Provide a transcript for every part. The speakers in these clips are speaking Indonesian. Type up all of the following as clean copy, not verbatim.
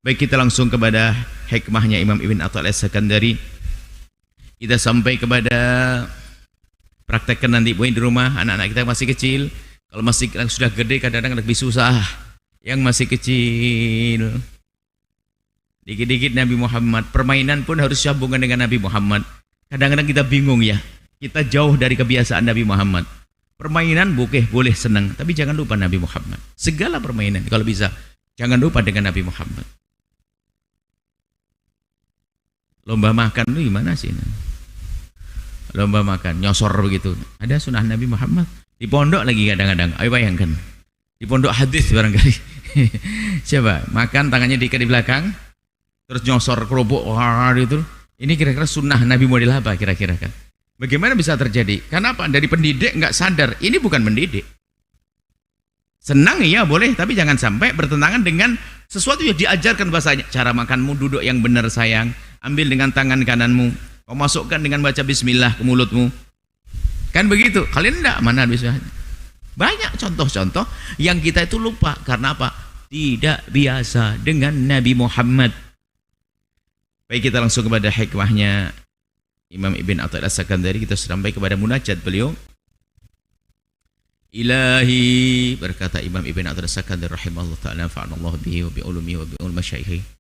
Baik, kita langsung kepada hikmahnya Imam Ibn Athaillah As-Sakandari. Kita sampai kepada praktekkan nanti di rumah. Anak-anak kita masih kecil. Kalau masih sudah gede kadang-kadang lebih susah. Yang masih kecil, dikit-dikit Nabi Muhammad. Permainan pun harus sambungan dengan Nabi Muhammad. Kadang-kadang kita bingung ya. Kita jauh dari kebiasaan Nabi Muhammad. Permainan boleh senang, tapi jangan lupa Nabi Muhammad. Segala permainan kalau bisa, jangan lupa dengan Nabi Muhammad. Lomba makan itu gimana sih? Lomba makan, nyosor begitu. Ada sunnah Nabi Muhammad. Di pondok lagi kadang-kadang. Ayo bayangkan. Di pondok hadis barangkali. Coba, makan tangannya diikat di belakang, terus nyosor kerupuk. Itu. Ini kira-kira sunnah Nabi model apa kira-kira kan? Bagaimana bisa terjadi? Kenapa? Dari pendidik nggak sadar. Ini bukan mendidik. Senang ya boleh, tapi jangan sampai bertentangan dengan sesuatu yang diajarkan bahasanya. Cara makanmu duduk yang benar sayang. Ambil dengan tangan kananmu. Kau masukkan dengan baca bismillah ke mulutmu. Kan begitu. Kalian enggak? Mana bismillah? Banyak contoh-contoh yang kita itu lupa. Karena apa? Tidak biasa dengan Nabi Muhammad. Baik, kita langsung kepada hikmahnya Imam Ibn Athaillah As-Sakandari. Kita sampai kepada munajat beliau. Ilahi, berkata Imam Ibn Athaillah As-Sakandari rahimahullah ta'ala, fa'anallahu bihi wa bi'ulumihi wa bi'ul masyaihi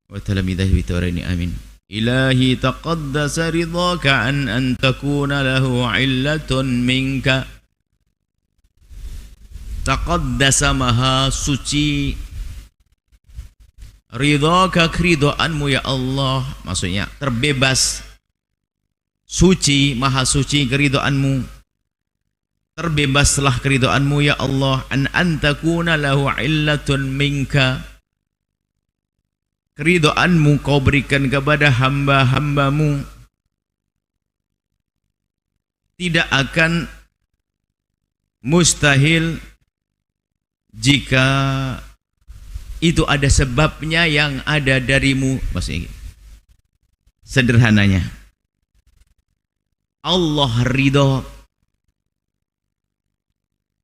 wa talamidahi bitawaraini amin. Ilahi taqaddasa ridhaka an takuna lahu illatun minka. Taqaddasa maha suci, ridhaka keridoanmu ya Allah, maksudnya terbebas, suci, maha suci keridoanmu, terbebaslah keridoanmu ya Allah, an takuna lahu illatun minka, keridoanmu kau berikan kepada hamba-hambamu, tidak akan mustahil jika itu ada sebabnya yang ada darimu. Maksudnya sederhananya, Allah ridho,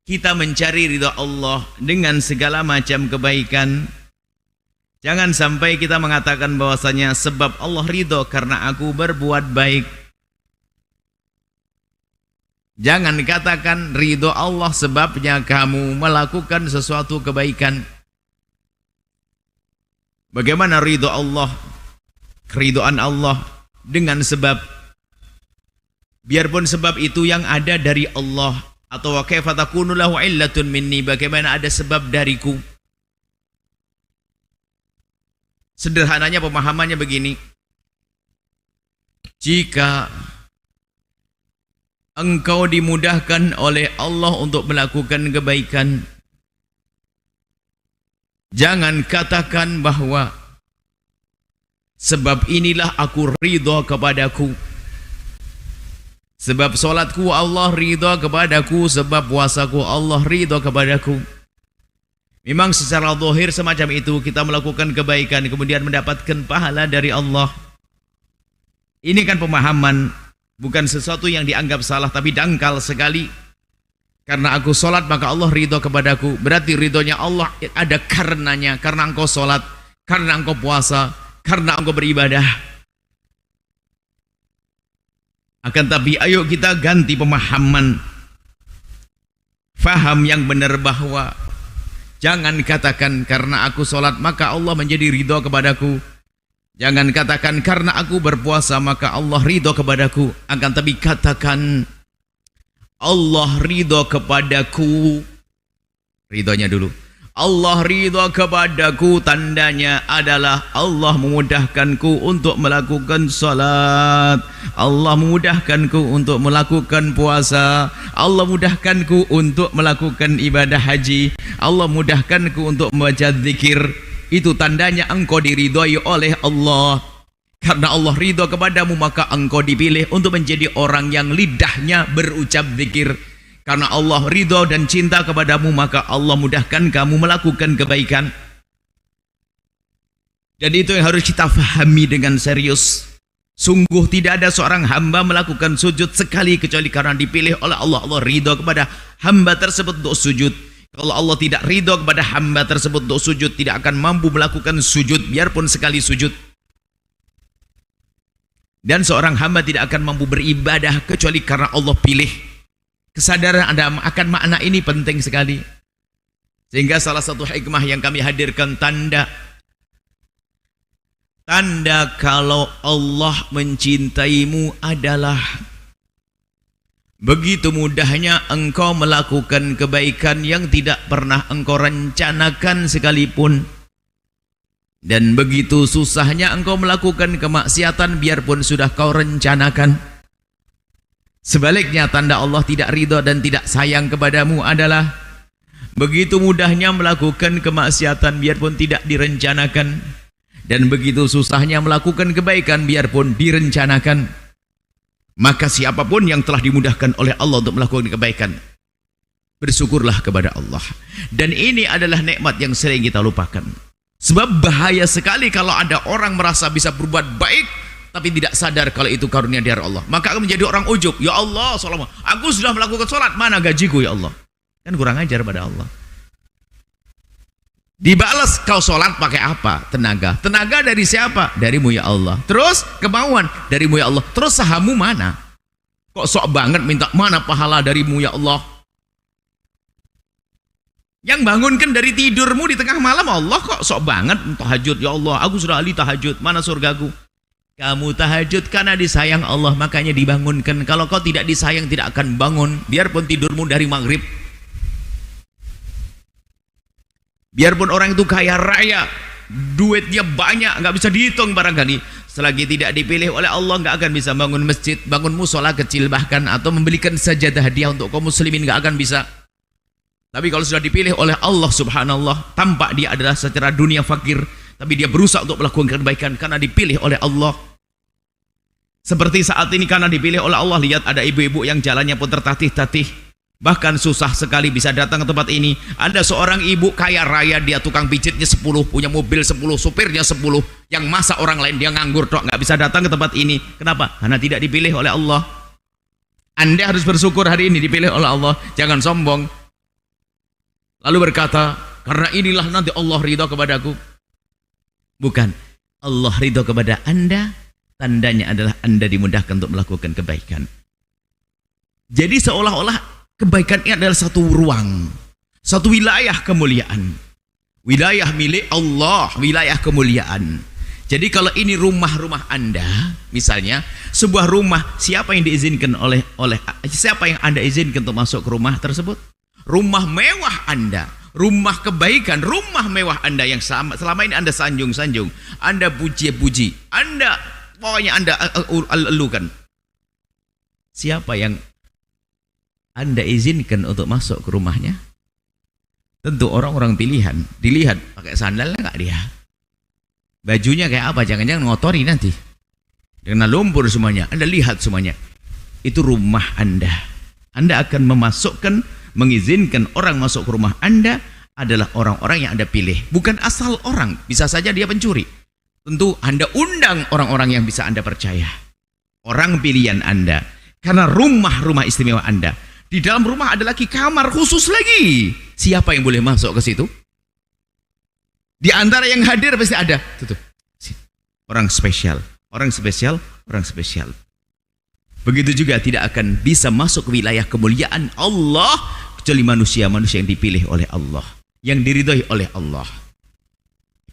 kita mencari ridho Allah dengan segala macam kebaikan. Jangan sampai kita mengatakan bahwasanya sebab Allah ridho karena aku berbuat baik. Jangan katakan ridho Allah sebabnya kamu melakukan sesuatu kebaikan. Bagaimana ridho Allah, keridhaan Allah dengan sebab, biarpun sebab itu yang ada dari Allah. Atau wa kaifa takunu lahu illatun minni, bagaimana ada sebab dariku. Sederhananya pemahamannya begini, jika engkau dimudahkan oleh Allah untuk melakukan kebaikan, jangan katakan bahwa sebab inilah aku ridho kepadaku, sebab solatku Allah ridho kepadaku, sebab puasaku Allah ridho kepadaku. Memang secara zahir semacam itu, kita melakukan kebaikan kemudian mendapatkan pahala dari Allah. Ini kan pemahaman, bukan sesuatu yang dianggap salah, tapi dangkal sekali. Karena aku solat maka Allah ridho kepadaku, berarti ridhonya Allah ada karenanya, karena engkau solat, karena engkau puasa, karena engkau beribadah. Akan tapi ayo kita ganti pemahaman, faham yang benar bahwa jangan katakan karena aku solat maka Allah menjadi ridho kepadaku. Jangan katakan karena aku berpuasa maka Allah ridho kepadaku. Akan tapi katakan Allah ridho kepadaku. Ridhonya dulu. Allah ridho kepadaku, tandanya adalah Allah memudahkanku untuk melakukan salat, Allah memudahkanku untuk melakukan puasa, Allah mudahkanku untuk melakukan ibadah haji, Allah mudahkanku untuk membaca zikir. Itu tandanya engkau diridhoi oleh Allah. Karena Allah ridho kepadamu maka engkau dipilih untuk menjadi orang yang lidahnya berucap zikir. Karena Allah ridho dan cinta kepadamu maka Allah mudahkan kamu melakukan kebaikan. Dan itu yang harus kita fahami dengan serius. Sungguh tidak ada seorang hamba melakukan sujud sekali kecuali karena dipilih oleh Allah. Allah ridho kepada hamba tersebut untuk sujud. Kalau Allah tidak ridho kepada hamba tersebut untuk sujud, tidak akan mampu melakukan sujud biarpun sekali sujud. Dan seorang hamba tidak akan mampu beribadah kecuali karena Allah pilih. Kesadaran Anda akan makna ini penting sekali. Sehingga salah satu hikmah yang kami hadirkan, tanda kalau Allah mencintaimu adalah begitu mudahnya engkau melakukan kebaikan yang tidak pernah engkau rencanakan sekalipun, dan begitu susahnya engkau melakukan kemaksiatan biarpun sudah kau rencanakan. Sebaliknya, tanda Allah tidak ridho dan tidak sayang kepadamu adalah begitu mudahnya melakukan kemaksiatan biarpun tidak direncanakan, dan begitu susahnya melakukan kebaikan biarpun direncanakan. Maka siapapun yang telah dimudahkan oleh Allah untuk melakukan kebaikan, bersyukurlah kepada Allah. Dan ini adalah nikmat yang sering kita lupakan. Sebab bahaya sekali kalau ada orang merasa bisa berbuat baik tapi tidak sadar kalau itu karunia dari Allah. Maka akan menjadi orang ujub. Ya Allah, aku sudah melakukan sholat, mana gajiku ya Allah? Kan kurang ajar pada Allah. Dibalas, kau sholat pakai apa? Tenaga. Tenaga dari siapa? Darimu ya Allah. Terus kemauan darimu ya Allah. Terus sahamu mana? Kok sok banget minta mana pahala darimu ya Allah? Yang bangunkan dari tidurmu di tengah malam Allah, kok sok banget tahajud. Ya Allah, aku sudah ahli tahajud, mana surgaku? Kamu tahajud karena disayang Allah, makanya dibangunkan. Kalau kau tidak disayang, tidak akan bangun. Biarpun tidurmu dari maghrib, biarpun orang itu kaya raya, duitnya banyak, nggak bisa dihitung barangkali, selagi tidak dipilih oleh Allah nggak akan bisa bangun masjid, bangun musola kecil bahkan, atau membelikan sajadah hadiah untuk kaum muslimin, nggak akan bisa. Tapi kalau sudah dipilih oleh Allah subhanallah, tampak dia adalah secara dunia fakir, tapi dia berusaha untuk melakukan kebaikan karena dipilih oleh Allah. Seperti saat ini karena dipilih oleh Allah, lihat ada ibu-ibu yang jalannya pun tertatih-tatih, bahkan susah sekali bisa datang ke tempat ini. Ada seorang ibu kaya raya, dia tukang pijitnya 10, punya mobil 10, supirnya 10, yang masa orang lain dia nganggur tok, nggak bisa datang ke tempat ini. Kenapa? Karena tidak dipilih oleh Allah. Anda harus bersyukur hari ini dipilih oleh Allah, jangan sombong lalu berkata, karena inilah nanti Allah ridho kepadaku. Bukan, Allah ridho kepada Anda, tandanya adalah Anda dimudahkan untuk melakukan kebaikan. Jadi seolah-olah kebaikan ini adalah satu ruang, satu wilayah kemuliaan, wilayah milik Allah, wilayah kemuliaan. Jadi kalau ini rumah-rumah Anda, misalnya sebuah rumah, siapa yang diizinkan oleh siapa yang Anda izinkan untuk masuk ke rumah tersebut? Rumah mewah Anda, rumah kebaikan, rumah mewah Anda yang selama ini Anda sanjung-sanjung, Anda puji-puji, Anda pokoknya Anda elukan. Siapa yang Anda izinkan untuk masuk ke rumahnya? Tentu orang-orang pilihan. Dilihat pakai sandal enggak dia, bajunya kayak apa, jangan-jangan ngotori nanti karena lumpur semuanya. Anda lihat semuanya, itu rumah Anda. Anda akan mengizinkan orang masuk ke rumah Anda adalah orang-orang yang Anda pilih, bukan asal orang. Bisa saja dia pencuri. Tentu Anda undang orang-orang yang bisa Anda percaya, orang pilihan Anda, karena rumah-rumah istimewa Anda. Di dalam rumah ada lagi kamar khusus lagi. Siapa yang boleh masuk ke situ? Di antara yang hadir pasti ada tuh, orang spesial, orang spesial, orang spesial. Begitu juga tidak akan bisa masuk ke wilayah kemuliaan Allah kecuali manusia-manusia yang dipilih oleh Allah, yang diridhoi oleh Allah.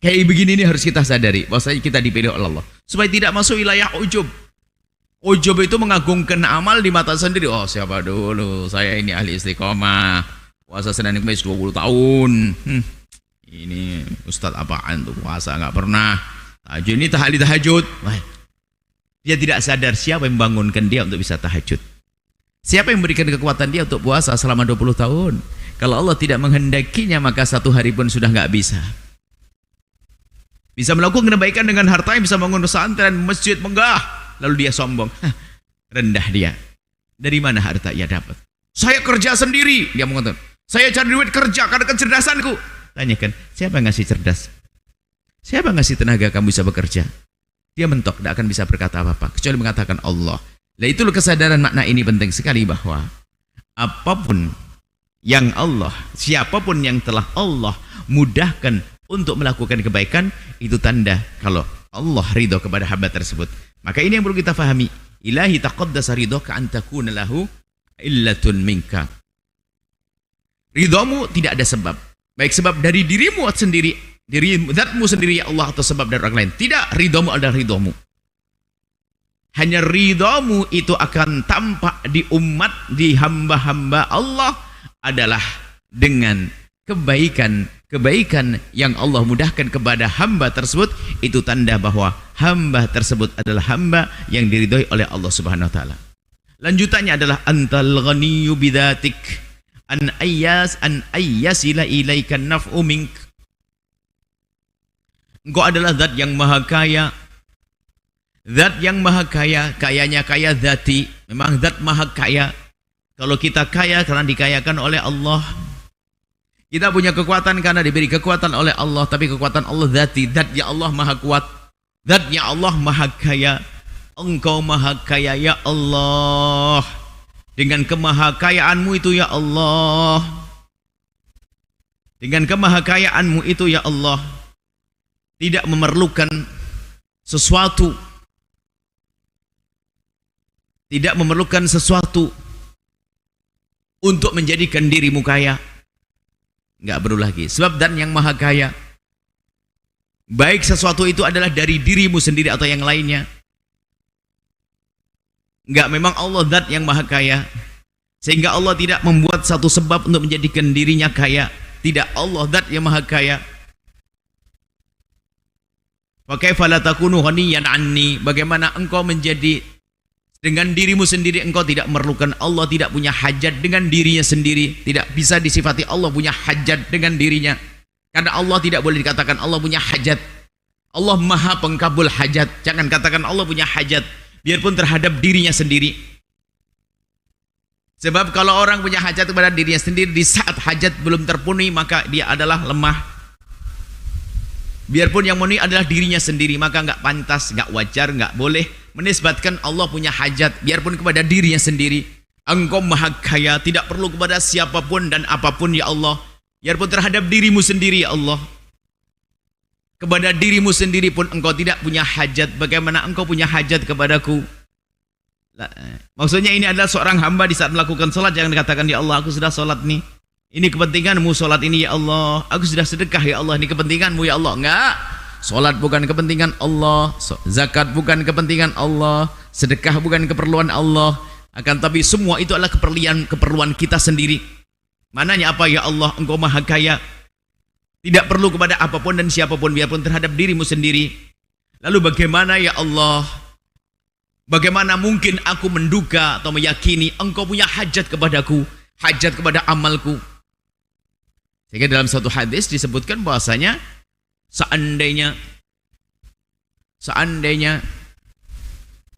Kayak begini ini harus kita sadari bahwasanya kita dipilih oleh Allah supaya tidak masuk wilayah ujub. Ujub itu mengagungkan amal di mata sendiri. Oh, siapa dulu, saya ini ahli istiqomah, puasa Senin Kamis 20 tahun. Ini ustadz apaan tuh, puasa nggak pernah, tahajud ini ahli tahajud. Dia tidak sadar siapa yang membangunkan dia untuk bisa tahajud, siapa yang memberikan kekuatan dia untuk puasa selama 20 tahun. Kalau Allah tidak menghendakinya, maka satu hari pun sudah nggak bisa. Bisa melakukan kebaikan dengan hartanya, bisa bangun pesantren, masjid megah, lalu dia sombong. Rendah dia. Dari mana harta ia dapat? Saya kerja sendiri, dia mengatakan. Saya cari duit kerja karena kecerdasanku. Tanyakan, siapa yang ngasih cerdas? Siapa yang ngasih tenaga kamu bisa bekerja? Dia mentok, tidak akan bisa berkata apa-apa kecuali mengatakan Allah. Nah, itu kesadaran makna ini penting sekali, bahwa apapun siapapun yang telah Allah mudahkan untuk melakukan kebaikan, itu tanda kalau Allah ridho kepada hamba tersebut. Maka ini yang perlu kita fahami. Ilahi taqaddasa ridhoka an takuna lahu illatun minka. Ridhomu tidak ada sebab. Baik sebab dari dirimu sendiri, diri zatmu sendiri ya Allah, atau sebab dari orang lain. Tidak, ridhomu adalah ridhomu. Hanya ridhomu itu akan tampak di umat, di hamba-hamba Allah adalah dengan kebaikan yang Allah mudahkan kepada hamba tersebut. Itu tanda bahwa hamba tersebut adalah hamba yang diridhoi oleh Allah Subhanahu wa taala. Lanjutannya adalah antal ghaniyyu bidzatik an ayyasila ilaikan naf'u mink. Engkau adalah zat yang maha kaya. Zat yang maha kaya, kayanya kaya zati. Memang zat maha kaya. Kalau kita kaya karena dikayakan oleh Allah. Kita punya kekuatan karena diberi kekuatan oleh Allah. Tapi kekuatan Allah zati. Zatnya Allah maha kuat. Zatnya Allah maha kaya. Engkau maha kaya ya Allah. Dengan kemahakayaanmu itu ya Allah. Dengan kemahakayaanmu itu ya Allah. Tidak memerlukan sesuatu. Tidak memerlukan sesuatu untuk menjadikan dirimu kaya. Enggak perlu lagi. Sebab dan yang maha kaya, baik sesuatu itu adalah dari dirimu sendiri atau yang lainnya. Enggak, memang Allah zat yang maha kaya. Sehingga Allah tidak membuat satu sebab untuk menjadikan dirinya kaya. Tidak, Allah zat yang maha kaya. Wa kaifa la takunu ghaniyan anni? Bagaimana engkau menjadi dengan dirimu sendiri, engkau tidak memerlukan. Allah tidak punya hajat dengan dirinya sendiri. Tidak bisa disifati Allah punya hajat dengan dirinya. Karena Allah tidak boleh dikatakan Allah punya hajat. Allah maha pengkabul hajat. Jangan katakan Allah punya hajat, biarpun terhadap dirinya sendiri. Sebab kalau orang punya hajat kepada dirinya sendiri, di saat hajat belum terpenuhi, maka dia adalah lemah. Biarpun yang memenuhi adalah dirinya sendiri, maka enggak pantas, enggak wajar, enggak boleh menisbatkan Allah punya hajat biarpun kepada dirinya sendiri. Engkau maha kaya, tidak perlu kepada siapapun dan apapun ya Allah, biarpun terhadap dirimu sendiri ya Allah. Kepada dirimu sendiri pun engkau tidak punya hajat. Bagaimana engkau punya hajat kepadaku? Maksudnya ini adalah seorang hamba di saat melakukan sholat, jangan dikatakan ya Allah aku sudah sholat nih, ini kepentinganmu sholat ini ya Allah. Aku sudah sedekah ya Allah, ini kepentinganmu ya Allah. Enggak. Sholat bukan kepentingan Allah. Zakat bukan kepentingan Allah. Sedekah bukan keperluan Allah. Akan tapi semua itu adalah keperluan kita sendiri. Mananya apa ya Allah? Engkau maha kaya. Tidak perlu kepada apapun dan siapapun, biarpun terhadap dirimu sendiri. Lalu bagaimana ya Allah? Bagaimana mungkin aku menduga atau meyakini engkau punya hajat kepadaku, hajat kepada amalku? Sehingga dalam satu hadis disebutkan bahwasanya seandainya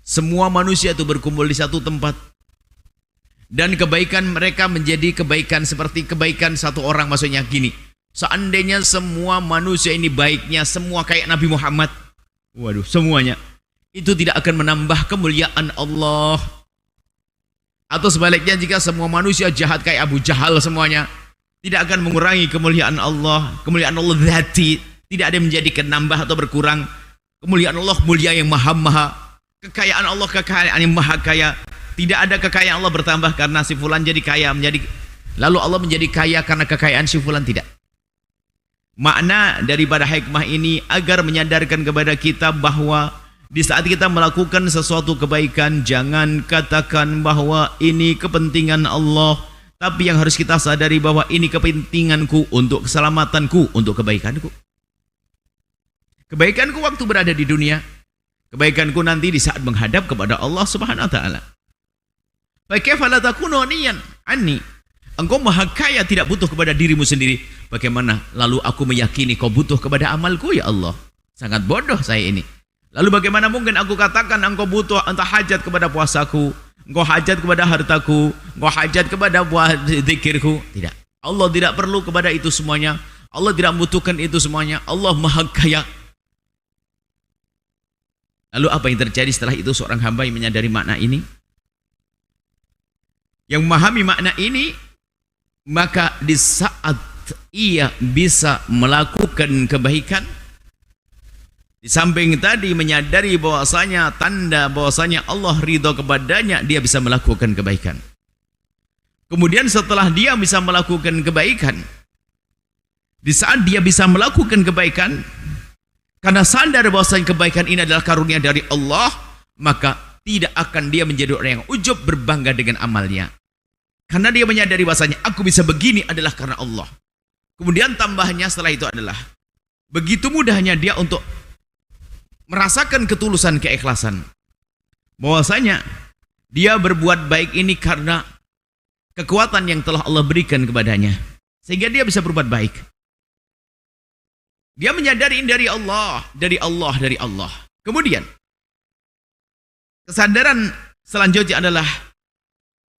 semua manusia itu berkumpul di satu tempat dan kebaikan mereka menjadi kebaikan seperti kebaikan satu orang, maksudnya gini, seandainya semua manusia ini baiknya semua kayak Nabi Muhammad, waduh, semuanya itu tidak akan menambah kemuliaan Allah. Atau sebaliknya, jika semua manusia jahat kayak Abu Jahal semuanya, tidak akan mengurangi kemuliaan Allah. Kemuliaan Allah zati, tidak ada yang menjadikan nambah atau berkurang. Kemuliaan Allah mulia yang maha-maha. Kekayaan Allah kekayaan yang maha kaya. Tidak ada kekayaan Allah bertambah karena si fulan jadi kaya, lalu Allah menjadi kaya karena kekayaan si fulan, tidak. Makna daripada hikmah ini agar menyadarkan kepada kita bahwa di saat kita melakukan sesuatu kebaikan, jangan katakan bahwa ini kepentingan Allah, tapi yang harus kita sadari bahwa ini kepentinganku untuk keselamatanku, untuk kebaikanku. Kebaikanku waktu berada di dunia, kebaikanku nanti di saat menghadap kepada Allah Subhanahu wa taala. Kaifa la takunu ghaniyan anni? Engkau maha kaya, tidak butuh kepada dirimu sendiri. Bagaimana lalu aku meyakini kau butuh kepada amalku ya Allah? Sangat bodoh saya ini. Lalu bagaimana mungkin aku katakan engkau butuh, entah hajat kepada puasaku, engkau hajat kepada hartaku, engkau hajat kepada zikirku? Tidak. Allah tidak perlu kepada itu semuanya. Allah tidak membutuhkan itu semuanya. Allah maha kaya. Lalu apa yang terjadi setelah itu? Seorang hamba yang menyadari makna ini, yang memahami makna ini, maka di saat ia bisa melakukan kebaikan, di samping tadi menyadari bahwasanya tanda bahwasanya Allah ridho kepadanya, dia bisa melakukan kebaikan. Kemudian setelah dia bisa melakukan kebaikan, di saat dia bisa melakukan kebaikan, karena sadar bahwasanya kebaikan ini adalah karunia dari Allah, maka tidak akan dia menjadi orang yang ujub berbangga dengan amalnya. Karena dia menyadari bahwasanya aku bisa begini adalah karena Allah. Kemudian tambahnya setelah itu adalah begitu mudahnya dia untuk merasakan ketulusan keikhlasan. Bahwasanya dia berbuat baik ini karena kekuatan yang telah Allah berikan kepadanya, sehingga dia bisa berbuat baik. Dia menyadari ini dari Allah, dari Allah, dari Allah. Kemudian kesadaran selanjutnya adalah,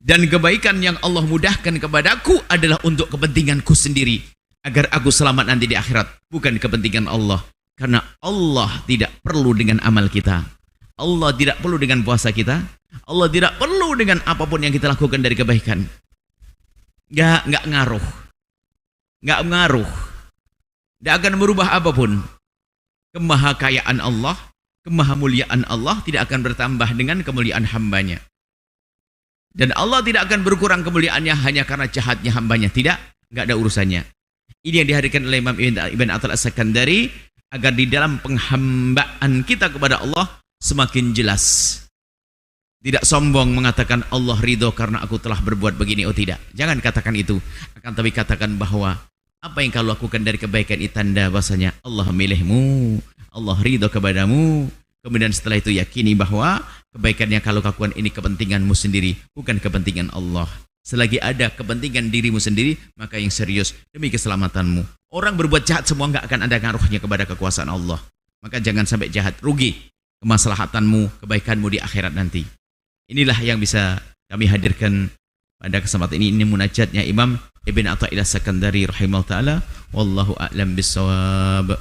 dan kebaikan yang Allah mudahkan kepadaku adalah untuk kepentinganku sendiri, agar aku selamat nanti di akhirat, bukan kepentingan Allah. Karena Allah tidak perlu dengan amal kita, Allah tidak perlu dengan puasa kita, Allah tidak perlu dengan apapun yang kita lakukan dari kebaikan. Nggak ngaruh, nggak akan merubah apapun. Kemahakayaan Allah, kemahamuliaan Allah tidak akan bertambah dengan kemuliaan hambanya. Dan Allah tidak akan berkurang kemuliaannya hanya karena jahatnya hambanya. Tidak, nggak ada urusannya. Ini yang dihadirkan oleh Imam Ibn Attal As-Sakandari, agar di dalam penghambaan kita kepada Allah semakin jelas. Tidak sombong mengatakan Allah ridho karena aku telah berbuat begini. Oh tidak, jangan katakan itu. Akan tapi katakan bahwa apa yang kau lakukan dari kebaikan itu tanda bahasanya Allah memilihmu, Allah ridho kepadamu. Kemudian setelah itu yakini bahwa kebaikan yang kalau lakukan ini kepentinganmu sendiri, bukan kepentingan Allah. Selagi ada kepentingan dirimu sendiri, maka yang serius demi keselamatanmu. Orang berbuat jahat semua nggak akan ada ngaruhnya kepada kekuasaan Allah. Maka jangan sampai jahat, rugi kemaslahatanmu, kebaikanmu di akhirat nanti. Inilah yang bisa kami hadirkan pada kesempatan ini. Ini munajatnya Imam Ibn Attal As-Sakandari rahimahullah ta'ala. Wallahu a'lam bissawab.